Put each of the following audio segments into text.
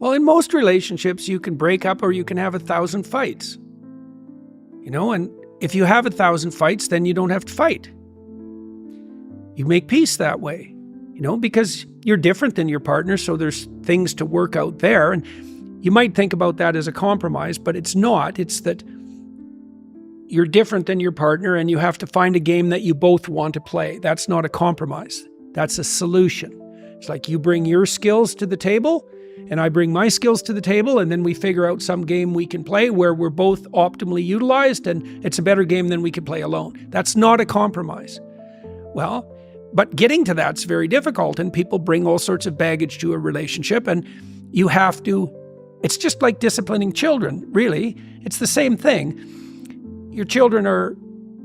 Well, in most relationships, you can break up or you can have 1,000 fights. And if you have 1,000 fights, then you don't have to fight. You make peace that way, because you're different than your partner, so there's things to work out there. And you might think about that as a compromise, but it's not. It's that you're different than your partner and you have to find a game that you both want to play. That's not a compromise. That's a solution. It's like you bring your skills to the table and I bring my skills to the table, and then we figure out some game we can play where we're both optimally utilized and it's a better game than we can play alone. That's not a compromise. Well, but getting to that's very difficult, and people bring all sorts of baggage to a relationship, and you have to, it's just like disciplining children, really. It's the same thing. Your children are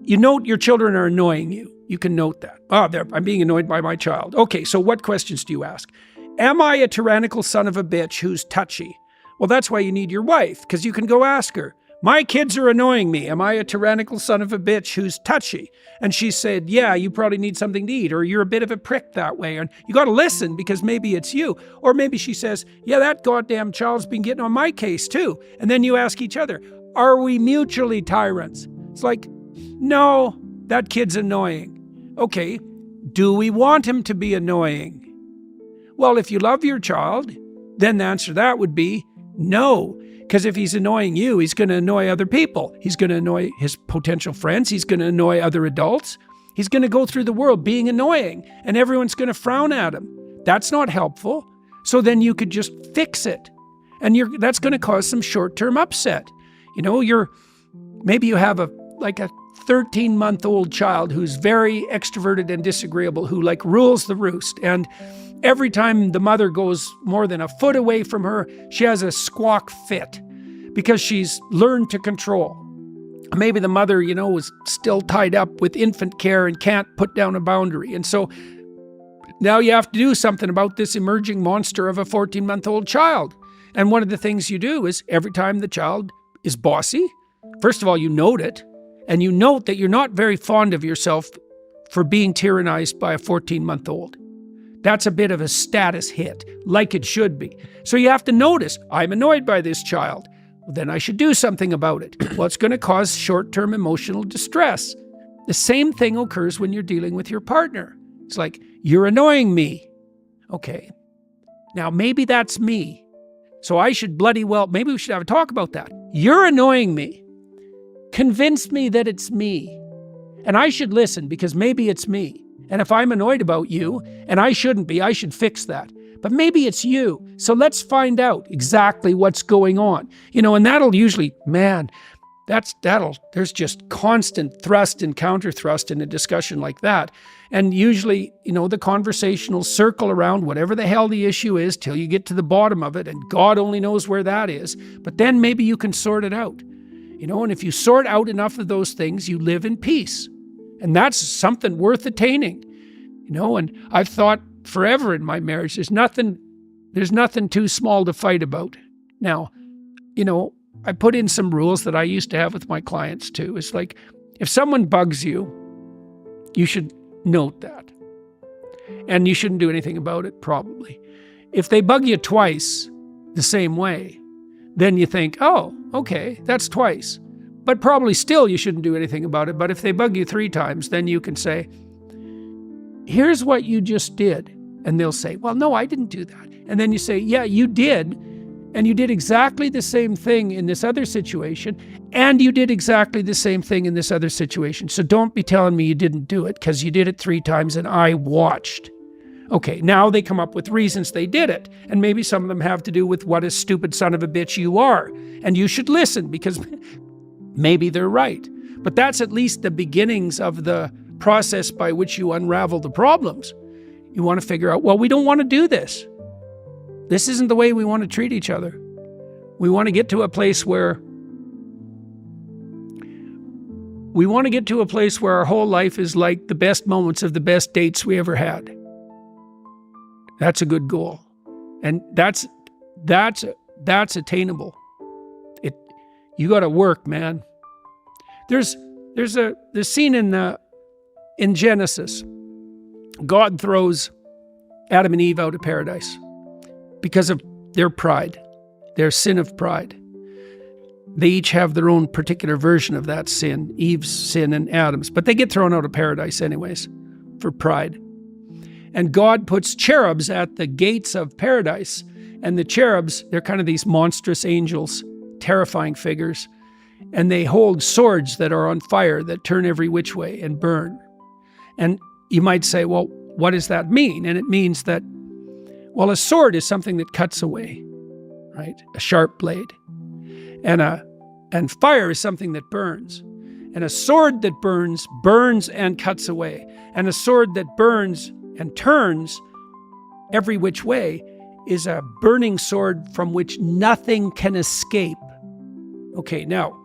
annoying you. You can note that. I'm being annoyed by my child. Okay, so what questions do you ask? Am I a tyrannical son of a bitch who's touchy? Well, that's why you need your wife, because you can go ask her, my kids are annoying me. Am I a tyrannical son of a bitch who's touchy? And she said, yeah, you probably need something to eat, or you're a bit of a prick that way. And you got to listen because maybe it's you. Or maybe she says, yeah, that goddamn child's been getting on my case too. And then you ask each other, are we mutually tyrants? It's like, no, that kid's annoying. Okay, do we want him to be annoying? Well, if you love your child, then the answer to that would be no. Because if he's annoying you, he's going to annoy other people. He's going to annoy his potential friends. He's going to annoy other adults. He's going to go through the world being annoying, and everyone's going to frown at him. That's not helpful. So then you could just fix it. And that's going to cause some short-term upset. Maybe you have a 13-month-old child who's very extroverted and disagreeable, who rules the roost. And every time the mother goes more than a foot away from her, she has a squawk fit because she's learned to control. Maybe the mother, is still tied up with infant care and can't put down a boundary. And so now you have to do something about this emerging monster of a 14-month-old child. And one of the things you do is every time the child is bossy, first of all, you note it, and you note that you're not very fond of yourself for being tyrannized by a 14-month-old. That's a bit of a status hit, like it should be. So you have to notice, I'm annoyed by this child. Well, then I should do something about it. Well, it's going to cause short-term emotional distress. The same thing occurs when you're dealing with your partner. It's like, you're annoying me. Okay, now maybe that's me. So I should maybe we should have a talk about that. You're annoying me. Convince me that it's me. And I should listen because maybe it's me. And if I'm annoyed about you, and I shouldn't be, I should fix that. But maybe it's you. So let's find out exactly what's going on. And that'll usually, there's just constant thrust and counter thrust in a discussion like that. And usually, the conversation will circle around whatever the hell the issue is till you get to the bottom of it, and God only knows where that is. But then maybe you can sort it out. And if you sort out enough of those things, you live in peace. And that's something worth attaining. And I've thought forever in my marriage, there's nothing too small to fight about. Now, I put in some rules that I used to have with my clients too. It's like, if someone bugs you, you should note that. And you shouldn't do anything about it, probably. If they bug you twice the same way, then you think, oh, okay, that's twice. But probably still you shouldn't do anything about it. But if they bug you 3 times, then you can say, here's what you just did. And they'll say, well, no, I didn't do that. And then you say, yeah, you did. And you did exactly the same thing in this other situation. And you did exactly the same thing in this other situation. So don't be telling me you didn't do it because you did it 3 times and I watched. Okay, now they come up with reasons they did it. And maybe some of them have to do with what a stupid son of a bitch you are. And you should listen because maybe they're right. But that's at least the beginnings of the process by which you unravel the problems. You want to figure out, well, we don't want to do this. This isn't the way we want to treat each other. We want to get to a place where our whole life is like the best moments of the best dates we ever had. That's a good goal. And that's attainable. You got to work, man. There's a scene in Genesis. God throws Adam and Eve out of paradise because of their pride. their sin of pride. They each have their own particular version of that sin, Eve's sin and Adam's, but they get thrown out of paradise anyways for pride. And God puts cherubs at the gates of paradise. And the cherubs, they're kind of these monstrous angels, terrifying figures. And they hold swords that are on fire that turn every which way and burn. And you might say, well, what does that mean? And it means that, well, a sword is something that cuts away, right? A sharp blade. And fire is something that burns. And a sword that burns and cuts away. And a sword that burns and turns every which way is a burning sword from which nothing can escape. Okay, now,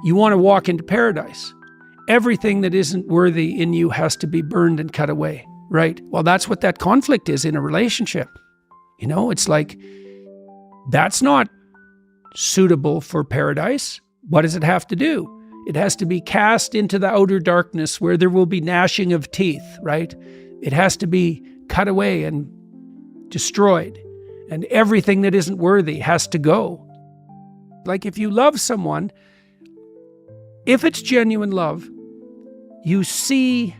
you want to walk into paradise. Everything that isn't worthy in you has to be burned and cut away, right? Well, that's what that conflict is in a relationship. You know, it's like, that's not suitable for paradise. What does it have to do? It has to be cast into the outer darkness where there will be gnashing of teeth, right? It has to be cut away and destroyed. And everything that isn't worthy has to go. Like if you love someone, if it's genuine love, you see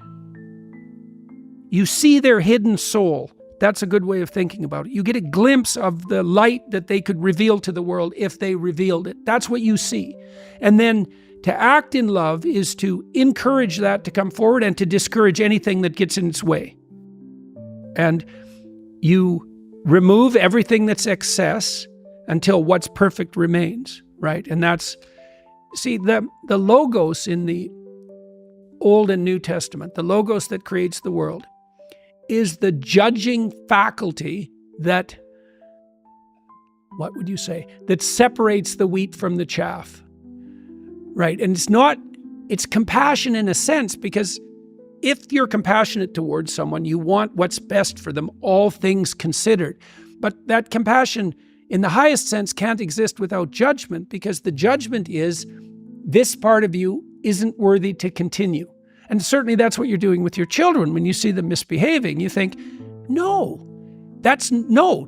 their hidden soul. That's a good way of thinking about it. You get a glimpse of the light that they could reveal to the world if they revealed it. That's what you see. And then to act in love is to encourage that to come forward and to discourage anything that gets in its way. And you remove everything that's excess until what's perfect remains, right? And that's, see, the logos in the Old and New Testament, the logos that creates the world, is the judging faculty that, what would you say, that separates the wheat from the chaff, right? And it's compassion in a sense, because if you're compassionate towards someone, you want what's best for them, all things considered. But that compassion, in the highest sense, can't exist without judgment, because the judgment is, this part of you isn't worthy to continue. And certainly that's what you're doing with your children. When you see them misbehaving, you think, no,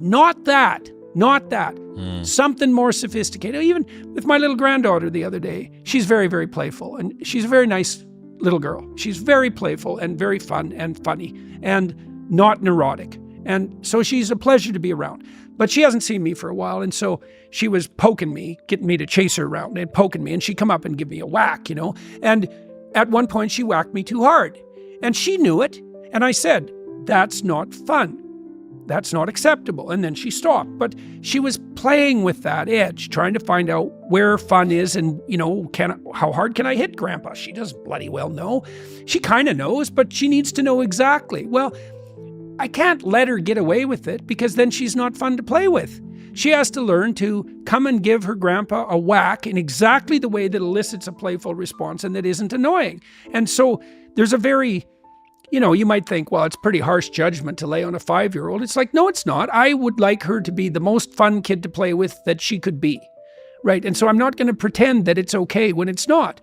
not that. Something more sophisticated. Even with my little granddaughter the other day, she's very, very playful. And she's a very nice little girl. She's very playful and very fun and funny and not neurotic. And so she's a pleasure to be around. But she hasn't seen me for a while. And so she was poking me, getting me to chase her around and poking me. And she'd come up and give me a whack, you know. And at one point she whacked me too hard. And she knew it. And I said, that's not fun. That's not acceptable. And then she stopped. But she was playing with that edge, trying to find out where fun is and, you know, how hard can I hit Grandpa? She doesn't bloody well know. She kind of knows, but she needs to know exactly. Well, I can't let her get away with it, because then she's not fun to play with. She has to learn to come and give her grandpa a whack in exactly the way that elicits a playful response and that isn't annoying. And so there's a very, you know, you might think, well, it's pretty harsh judgment to lay on a 5-year-old. It's like, no, it's not. I would like her to be the most fun kid to play with that she could be, right? And so I'm not going to pretend that it's okay when it's not.